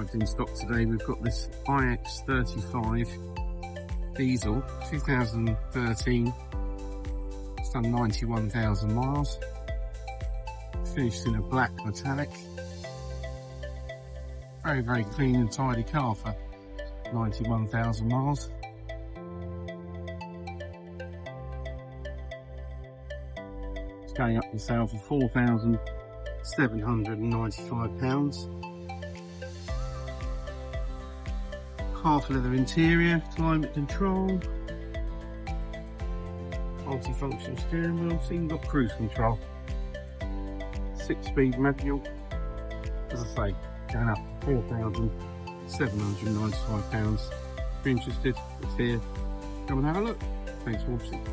arrived in stock today. We've got this IX35 Diesel 2013. It's done 91,000 miles. Finished in a black metallic. Very clean and tidy car for 91,000 miles. It's going up for sale for £4,795. Half leather interior, climate control, multi-function steering wheel, so you've got cruise control, 6-speed manual. As I say, going up for £4,795. If you're interested, it's here. Come and have a look. Thanks for watching.